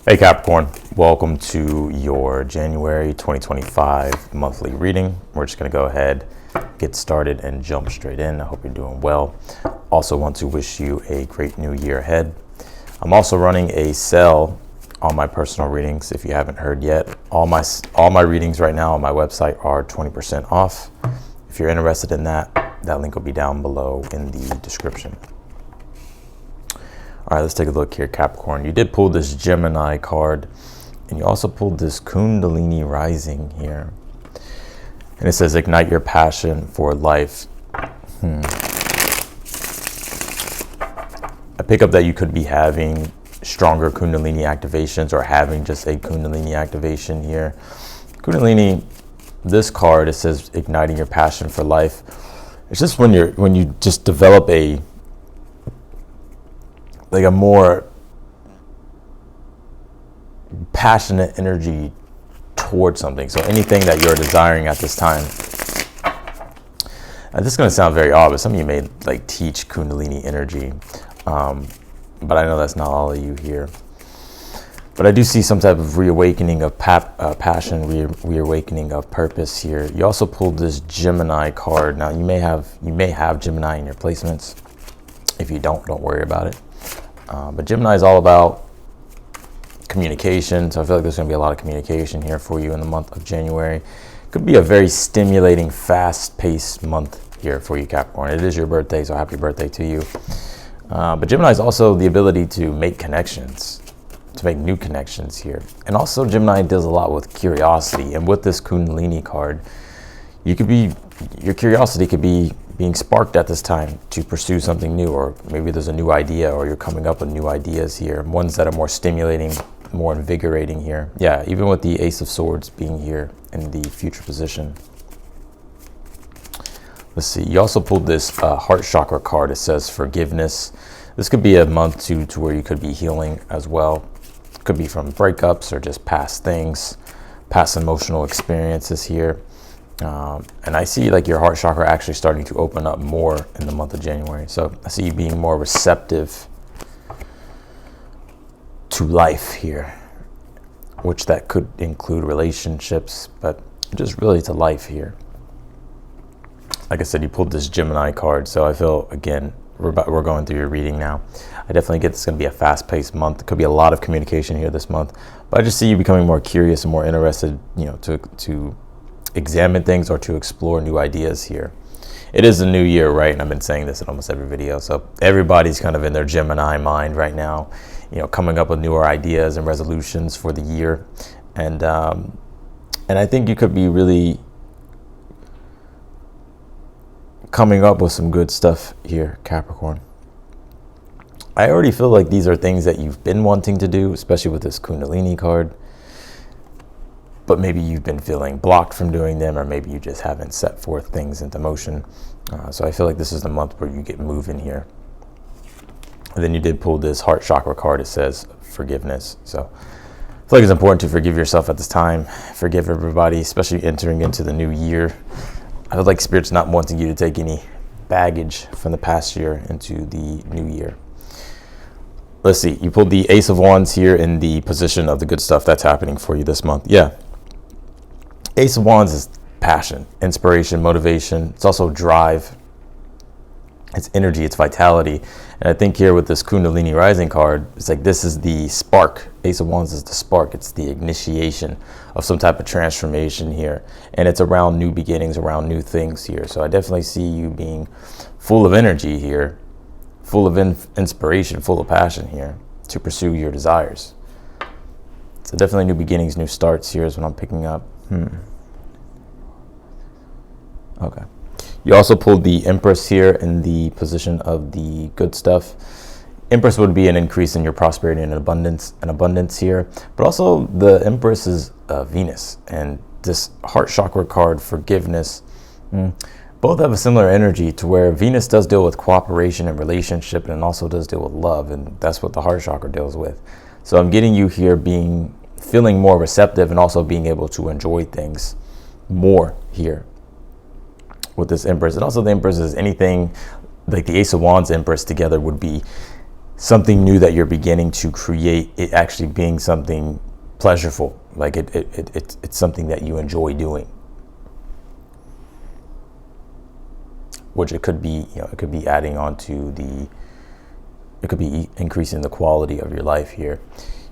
Hey Capricorn, welcome to your January 2025 monthly reading. We're just going to go ahead, get started and jump straight in. I hope you're doing well. Also want to wish you a great new year ahead. I'm also running a sale on my personal readings. If you haven't heard yet, all my readings right now on my website are 20% off. If you're interested in that link will be down below in the description. All right, let's take a look here, Capricorn. You did pull this Gemini card, and you also pulled this Kundalini rising here. And it says, ignite your passion for life. I pick up that you could be having stronger Kundalini activations or having just a Kundalini activation here. Kundalini, this card, it says igniting your passion for life. It's just when you just develop a more passionate energy towards something. So anything that you're desiring at this time. And this is going to sound very odd, but some of you may teach Kundalini energy. But I know that's not all of you here. But I do see some type of reawakening of passion, reawakening of purpose here. You also pulled this Gemini card. Now you may have Gemini in your placements. If you don't worry about it. But Gemini is all about communication, so I feel like there's going to be a lot of communication here for you in the month of January. Could be a very stimulating, fast-paced month here for you, Capricorn. It is your birthday, so happy birthday to you. But Gemini is also the ability to make connections, to make new connections here. And also Gemini does a lot with curiosity, and with this Kundalini card, your curiosity could be being sparked at this time to pursue something new, or maybe there's a new idea, or you're coming up with new ideas here, ones that are more stimulating, more invigorating here. Yeah, even with the Ace of Swords being here in the future position. Let's see, you also pulled this heart chakra card. It says forgiveness. This could be a month to where you could be healing as well. It could be from breakups or just past things, past emotional experiences here. And I see your heart chakra actually starting to open up more in the month of January. So I see you being more receptive to life here, which that could include relationships, but just really to life here. Like I said, you pulled this Gemini card. So I feel, again, we're going through your reading now. I definitely get this is going to be a fast-paced month. There could be a lot of communication here this month, but I just see you becoming more curious and more interested, to examine things or to explore new ideas here. It is a new year, right? And I've been saying this in almost every video. So everybody's kind of in their Gemini mind right now, coming up with newer ideas and resolutions for the year. And I think you could be really coming up with some good stuff here, Capricorn. I already feel like these are things that you've been wanting to do, especially with this Kundalini card. But maybe you've been feeling blocked from doing them, or maybe you just haven't set forth things into motion. So I feel like this is the month where you get moving here. And then you did pull this heart chakra card. It says forgiveness. So I feel like it's important to forgive yourself at this time. Forgive everybody, especially entering into the new year. I feel like Spirit's not wanting you to take any baggage from the past year into the new year. Let's see. You pulled the Ace of Wands here in the position of the good stuff that's happening for you this month. Yeah. Ace of Wands is passion, inspiration, motivation. It's also drive. It's energy, it's vitality. And I think here with this Kundalini rising card, it's like this is the spark. Ace of Wands is the spark. It's the initiation of some type of transformation here. And it's around new beginnings, around new things here. So I definitely see you being full of energy here, full of inspiration, full of passion here to pursue your desires. So definitely new beginnings, new starts here is what I'm picking up. Okay. You also pulled the Empress here in the position of the good stuff. Empress would be an increase in your prosperity and abundance here. But also the Empress is Venus, and this heart chakra card, forgiveness, both have a similar energy to where Venus does deal with cooperation and relationship, and also does deal with love, and that's what the heart chakra deals with. So I'm getting you here feeling more receptive and also being able to enjoy things more here with this Empress. And also the Empress is anything like the Ace of Wands Empress together would be something new that you're beginning to create, it actually being something pleasurable, like it's something that you enjoy doing, which it could be, it could be adding on to it could be increasing the quality of your life here.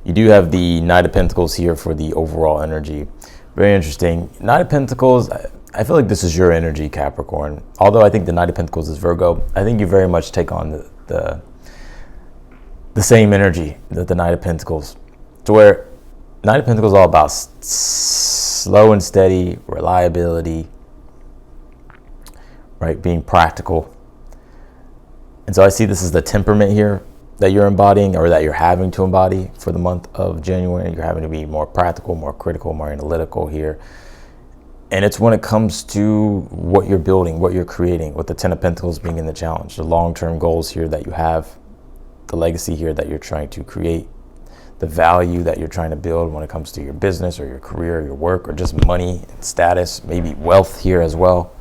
You do have the Knight of Pentacles here for the overall energy. Very interesting. Knight of Pentacles, I feel like this is your energy, Capricorn. Although I think the Knight of Pentacles is Virgo, I think you very much take on the same energy that the Knight of Pentacles. To where Knight of Pentacles is all about slow and steady, reliability, right? Being practical. And so I see this as the temperament here that you're embodying, or that you're having to embody for the month of January. You're having to be more practical, more critical, more analytical here. And it's when it comes to what you're building, what you're creating, with the Ten of Pentacles being in the challenge, the long-term goals here that you have, the legacy here that you're trying to create, the value that you're trying to build when it comes to your business or your career, or your work, or just money and status, maybe wealth here as well.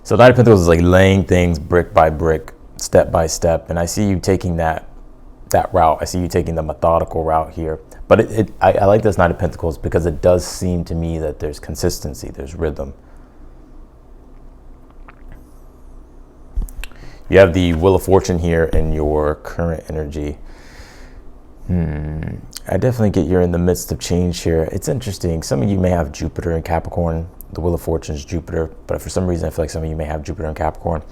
So Knight of Pentacles is like laying things brick by brick, step by step, and I see you taking that route. I see you taking the methodical route here. But I like this Knight of Pentacles because it does seem to me that there's consistency, there's rhythm. You have the Wheel of Fortune here in your current energy. I definitely get you're in the midst of change here. It's interesting. Some of you may have Jupiter in Capricorn. The Wheel of Fortune is Jupiter, but for some reason I feel like some of you may have Jupiter in Capricorn.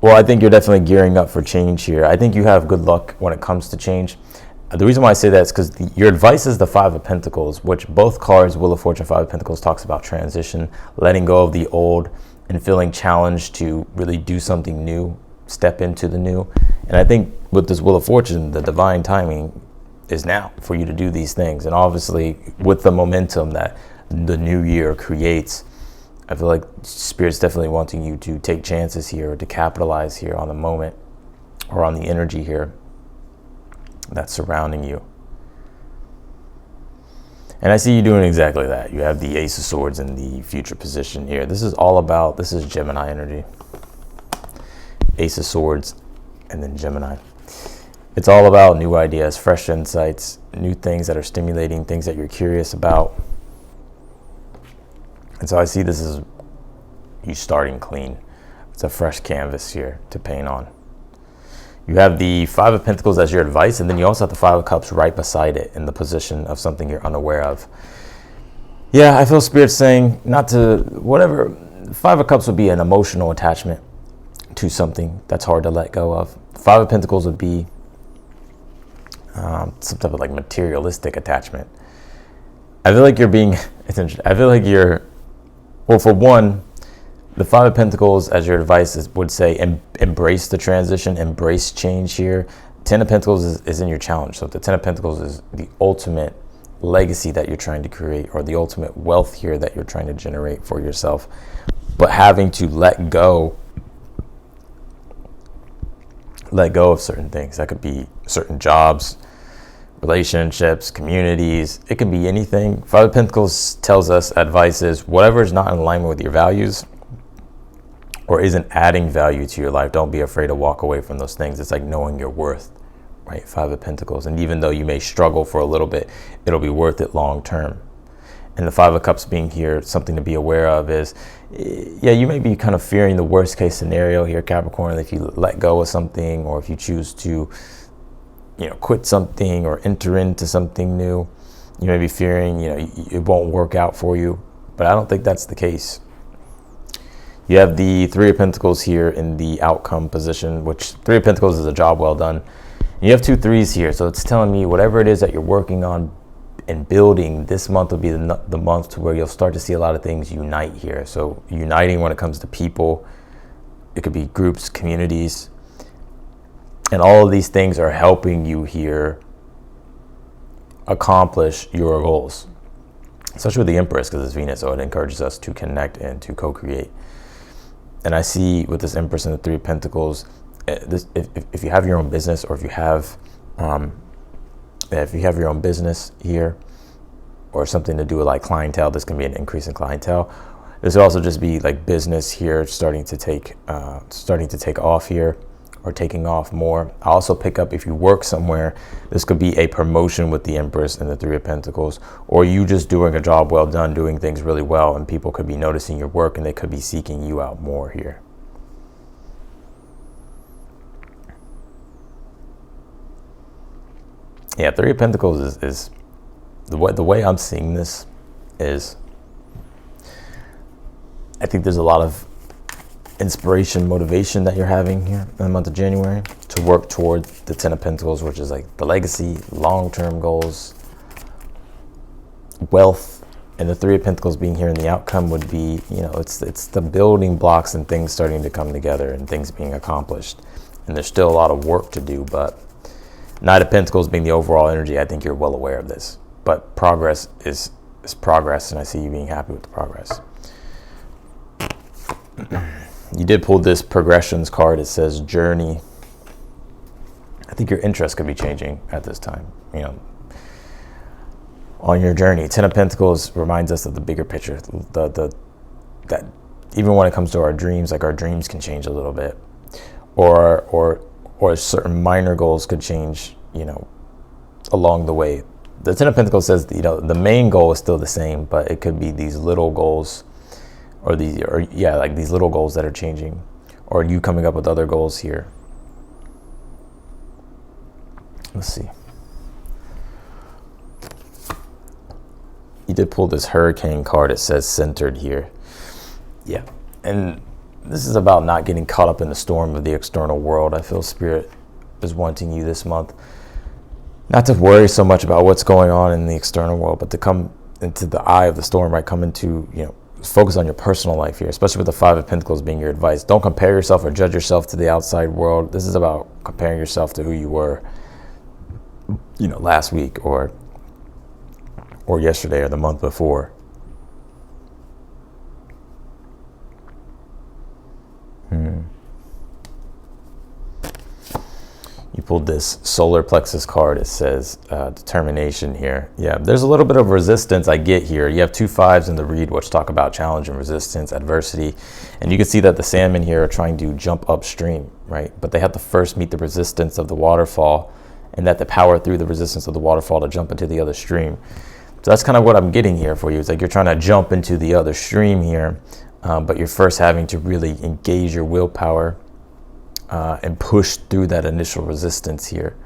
Well, I think you're definitely gearing up for change here. I think you have good luck when it comes to change. The reason why I say that is because your advice is the Five of Pentacles, which both cards, Wheel of Fortune, Five of Pentacles, talks about transition, letting go of the old, and feeling challenged to really do something new, step into the new. And I think with this Wheel of Fortune, the divine timing is now for you to do these things. And obviously, with the momentum that the new year creates, I feel like Spirit's definitely wanting you to take chances here, or to capitalize here on the moment, or on the energy here that's surrounding you. And I see you doing exactly that. You have the Ace of Swords in the future position here. This is all about, this is Gemini energy. Ace of Swords and then Gemini. It's all about new ideas, fresh insights, new things that are stimulating, things that you're curious about. And so I see this as you starting clean. It's a fresh canvas here to paint on. You have the Five of Pentacles as your advice, and then you also have the Five of Cups right beside it in the position of something you're unaware of. Yeah, I feel Spirit saying not to, whatever, Five of Cups would be an emotional attachment to something that's hard to let go of. Five of Pentacles would be some type of like materialistic attachment. I feel like you're being, it's interesting. I feel like you're, well, for one, the Five of Pentacles as your advice would say embrace the transition, embrace change here. Ten of Pentacles is in your challenge. So the Ten of Pentacles is the ultimate legacy that you're trying to create, or the ultimate wealth here that you're trying to generate for yourself. But having to let go of certain things. That could be certain jobs, relationships, communities. It can be anything. Five of Pentacles tells us, advice is whatever is not in alignment with your values or isn't adding value to your life, don't be afraid to walk away from those things. It's like knowing your worth, right? Five of Pentacles. And even though you may struggle for a little bit, it'll be worth it long term. And the Five of Cups being here, something to be aware of is, yeah, you may be kind of fearing the worst case scenario here, Capricorn, if you let go of something, or if you choose to, quit something or enter into something new. You may be fearing, it won't work out for you, but I don't think that's the case. You have the Three of Pentacles here in the outcome position, which Three of Pentacles is a job well done. You have two threes here, so it's telling me whatever it is that you're working on and building, this month will be the month to where you'll start to see a lot of things unite here. So uniting when it comes to people, it could be groups, communities, and all of these things are helping you here accomplish your goals. Especially with the Empress, because it's Venus, so it encourages us to connect and to co-create. And I see with this Empress and the Three of Pentacles, if you have your own business, or if you have your own business here, or something to do with like clientele, this can be an increase in clientele. This will also just be like business here starting to take off here, or taking off more. I also pick up, if you work somewhere, this could be a promotion with the Empress and the Three of Pentacles, or you just doing a job well done, doing things really well, and people could be noticing your work and they could be seeking you out more here. Yeah, Three of Pentacles is the way I'm seeing this is, I think there's a lot of inspiration, motivation that you're having here in the month of January to work toward the Ten of Pentacles, which is like the legacy, long-term goals, wealth, and the Three of Pentacles being here, and the outcome would be, you know, it's the building blocks and things starting to come together and things being accomplished. And there's still a lot of work to do, but Knight of Pentacles being the overall energy, I think you're well aware of this. But progress is progress, and I see you being happy with the progress. You did pull this progressions card. It says journey. I think your interest could be changing at this time, you know, on your journey. Ten of Pentacles reminds us of the bigger picture, that even when it comes to our dreams, like our dreams can change a little bit, or certain minor goals could change, you know, along the way. The Ten of Pentacles says, you know, the main goal is still the same, but it could be these little goals, like these little goals that are changing, or you coming up with other goals here. Let's see. You did pull this hurricane card. It says centered here. Yeah, and this is about not getting caught up in the storm of the external world. I feel Spirit is wanting you this month not to worry so much about what's going on in the external world, but to come into the eye of the storm, right? Come into, you know, focus on your personal life here, especially with the Five of Pentacles being your advice. Don't compare yourself or judge yourself to the outside world. This is about comparing yourself to who you were, you know, last week or yesterday or the month before. You pulled this solar plexus card. It says determination here. Yeah, there's a little bit of resistance I get here. You have two fives in the read, which talk about challenge and resistance, adversity. And you can see that the salmon here are trying to jump upstream, right? But they have to first meet the resistance of the waterfall, and that the power through the resistance of the waterfall to jump into the other stream. So that's kind of what I'm getting here for you. It's like you're trying to jump into the other stream here, but you're first having to really engage your willpower and push through that initial resistance here.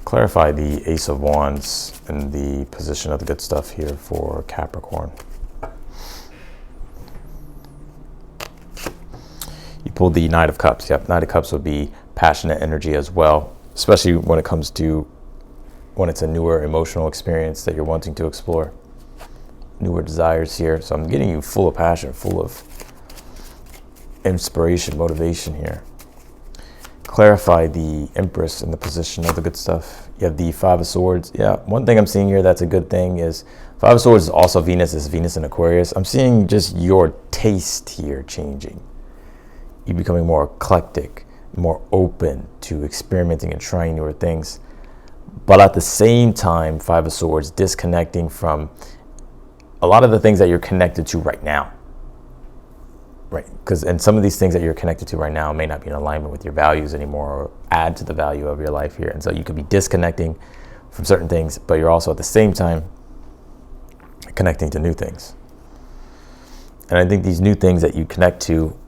Clarify the Ace of Wands and the position of the good stuff here for Capricorn. You pulled the Knight of Cups. Yep, Knight of Cups would be passionate energy as well, especially when it comes to when it's a newer emotional experience that you're wanting to explore. Newer desires here. So I'm getting you full of passion, full of inspiration, motivation here. Clarify the Empress in the position of the good stuff. You have the Five of Swords. Yeah, one thing I'm seeing here that's a good thing is Five of Swords is also Venus. Is Venus in Aquarius. I'm seeing just your taste here changing. You becoming more eclectic, more open to experimenting and trying newer things. But at the same time, Five of Swords disconnecting from a lot of the things that you're connected to right now. Right, and some of these things that you're connected to right now may not be in alignment with your values anymore or add to the value of your life here. And so you could be disconnecting from certain things, but you're also at the same time connecting to new things. And I think these new things that you connect to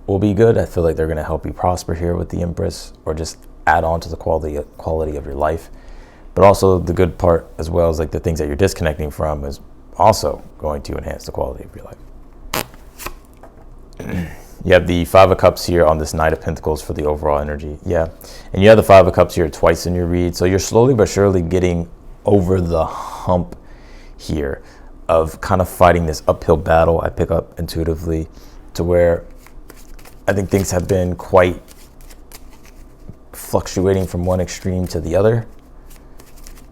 will be good. I feel like they're going to help you prosper here with the Empress, or just add on to the quality of your life. But also the good part as well is like the things that you're disconnecting from is also going to enhance the quality of your life. You have the Five of Cups here on this Knight of Pentacles for the overall energy. Yeah, and you have the Five of Cups here twice in your read. So you're slowly but surely getting over the hump here of kind of fighting this uphill battle. I pick up intuitively to where I think things have been quite fluctuating from one extreme to the other.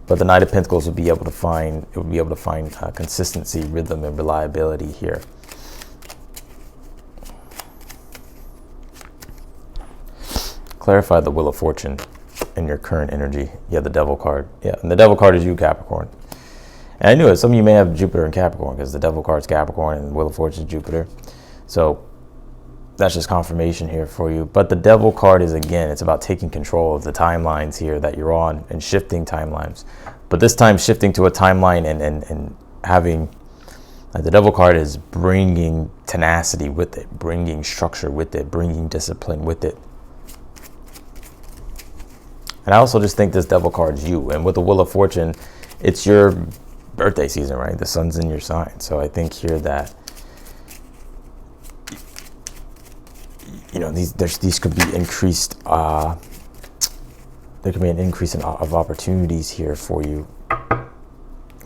But the Knight of Pentacles will be able to find consistency, rhythm, and reliability here. Clarify the Wheel of Fortune in your current energy. Yeah, the Devil card. Yeah, and the Devil card is you, Capricorn. And I knew it. Some of you may have Jupiter and Capricorn because the Devil card's Capricorn and the Wheel of Fortune is Jupiter. So that's just confirmation here for you. But the Devil card is, again, it's about taking control of the timelines here that you're on and shifting timelines. But this time shifting to a timeline and having, the Devil card is bringing tenacity with it, bringing structure with it, bringing discipline with it. And I also just think this Devil card is you. And with the Wheel of Fortune, it's your birthday season, right? The sun's in your sign. So I think here that, you know, these could be increased, there could be an increase of opportunities here for you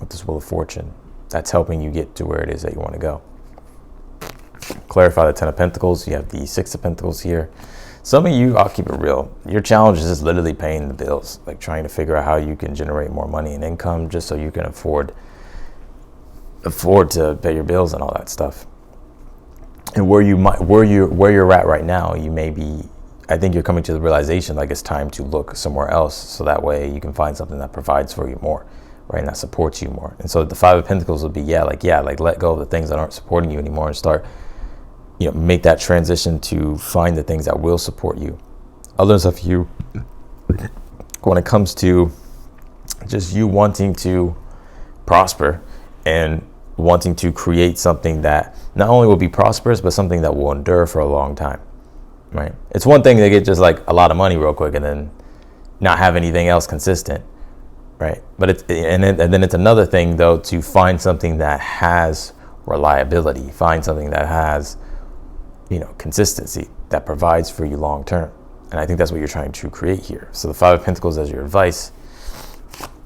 with this Wheel of Fortune. That's helping you get to where it is that you want to go. Clarify the Ten of Pentacles. You have the Six of Pentacles here. Some of you, I'll keep it real, your challenge is just literally paying the bills, like trying to figure out how you can generate more money and income just so you can afford to pay your bills and all that stuff. And where you're at right now, you may be, I think you're coming to the realization like it's time to look somewhere else, so that way you can find something that provides for you more, right, and that supports you more. And so the Five of Pentacles would be, like let go of the things that aren't supporting you anymore and start, make that transition to find the things that will support you. Others of you, when it comes to just you wanting to prosper and wanting to create something that not only will be prosperous, but something that will endure for a long time, right? It's one thing to get just like a lot of money real quick and then not have anything else consistent, right? But then it's another thing though to find something that has reliability, find something that has, consistency, that provides for you long term. And I think that's what you're trying to create here. So the Five of Pentacles as your advice.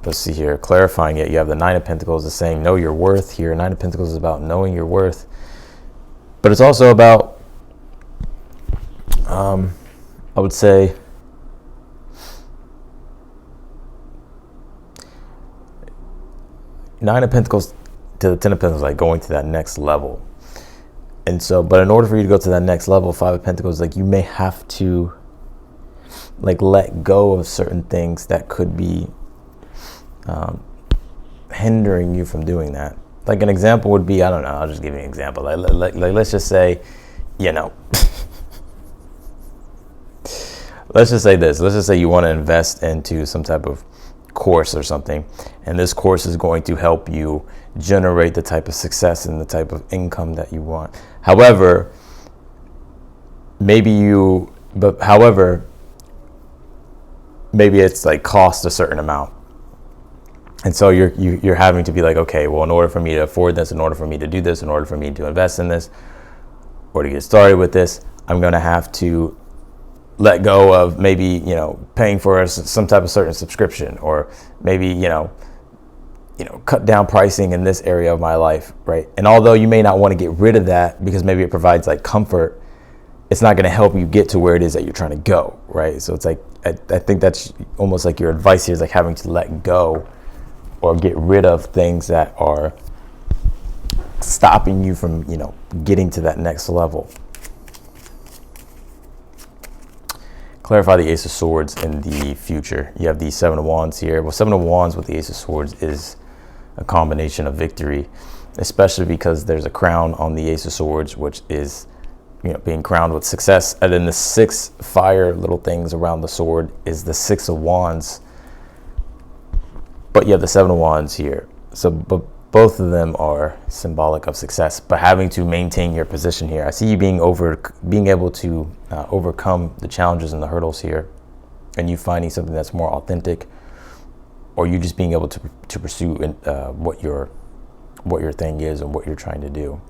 Let's see here, clarifying it. You have the Nine of Pentacles is saying know your worth here. Nine of Pentacles is about knowing your worth. But it's also about, I would say, Nine of Pentacles to the Ten of Pentacles, like going to that next level. And so, but in order for you to go to that next level, Five of Pentacles, like you may have to like let go of certain things that could be hindering you from doing that. Like an example would be, I don't know, I'll just give you an example. Like let's just say, let's just say this. Let's just say you want to invest into some type of course or something, and this course is going to help you generate the type of success and the type of income that you want. However, maybe it's like cost a certain amount. And so you're having to be like, okay, well, in order for me to afford this, in order for me to do this, in order for me to invest in this, or to get started with this, I'm going to have to let go of maybe, paying for some type of certain subscription, or maybe, cut down pricing in this area of my life, right? And although you may not want to get rid of that because maybe it provides like comfort, it's not going to help you get to where it is that you're trying to go, right? So it's like, I think that's almost like your advice here is like having to let go or get rid of things that are stopping you from, getting to that next level. Clarify the Ace of Swords in the future. You have the Seven of Wands here. Well, Seven of Wands with the Ace of Swords is a combination of victory, especially because there's a crown on the Ace of Swords, which is, being crowned with success. And then the 6 fire little things around the sword is the Six of Wands. But you have the Seven of Wands here. So, but both of them are symbolic of success, but having to maintain your position here. I see you being able to overcome the challenges and the hurdles here, and you finding something that's more authentic, or you just being able to pursue what your thing is and what you're trying to do.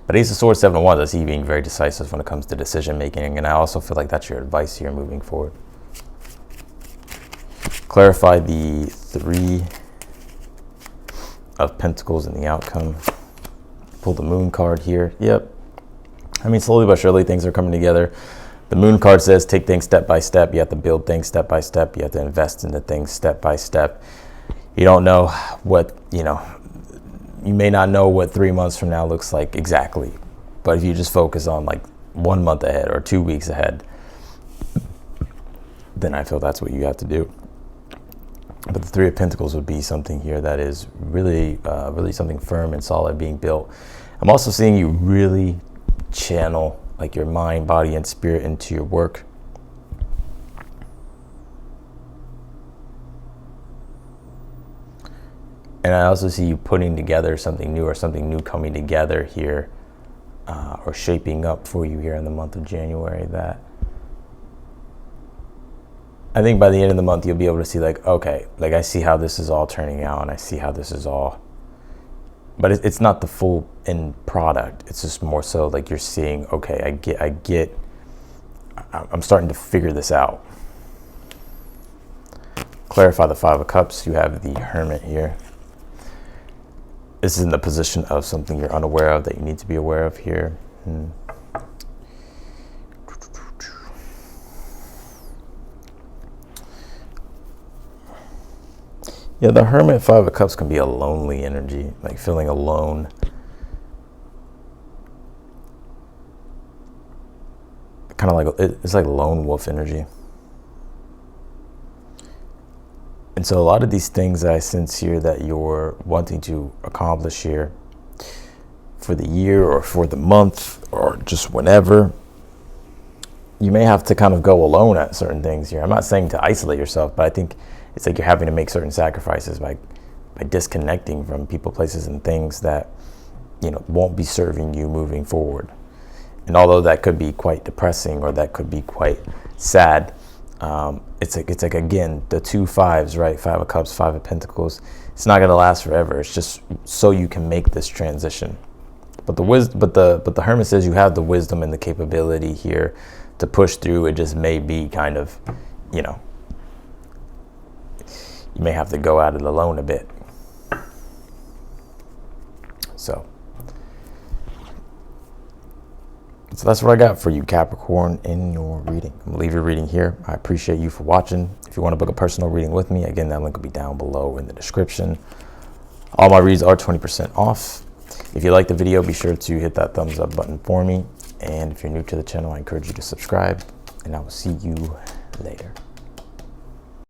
But Ace of Swords, Seven of Wands, I see you being very decisive when it comes to decision making, and I also feel like that's your advice here moving forward. Clarify the Three of Pentacles in the outcome. Pull the Moon card here. Yep. I mean, slowly but surely things are coming together. The Moon card says take things step by step. You have to build things step by step. You have to invest into things step by step. You don't know what, you may not know what 3 months from now looks like exactly. But if you just focus on like 1 month ahead or 2 weeks ahead, then I feel that's what you have to do. But the Three of Pentacles would be something here that is really, really something firm and solid being built. I'm also seeing you really channel like your mind, body, and spirit into your work. And I also see you putting together something new, or something new coming together here, or shaping up for you here in the month of January, that I think by the end of the month, you'll be able to see like, okay, like I see how this is all turning out, and I see how this is all, but it's not the full end product. It's just more so like you're seeing, okay, I'm starting to figure this out. Clarify the Five of Cups. You have the Hermit here. This is in the position of something you're unaware of that you need to be aware of here. Yeah, the Hermit, Five of Cups can be a lonely energy, like feeling alone. Kind of like, it's like lone wolf energy. And so a lot of these things that I sense here that you're wanting to accomplish here for the year or for the month or just whenever, you may have to kind of go alone at certain things here. I'm not saying to isolate yourself, but I think it's like you're having to make certain sacrifices by disconnecting from people, places, and things that, you know, won't be serving you moving forward. And although that could be quite depressing, or that could be quite sad, it's like again, the two fives, right? Five of Cups, Five of Pentacles. It's not going to last forever. It's just so you can make this transition. But the Hermit says you have the wisdom and the capability here to push through. It just may be kind of, you know, you may have to go at it alone a bit. So that's what I got for you, Capricorn, in your reading. I'm gonna leave your reading here. I appreciate you for watching. If you want to book a personal reading with me, again, that link will be down below in the description. All my reads are 20% off. If you like the video, be sure to hit that thumbs up button for me. And if you're new to the channel, I encourage you to subscribe, and I will see you later.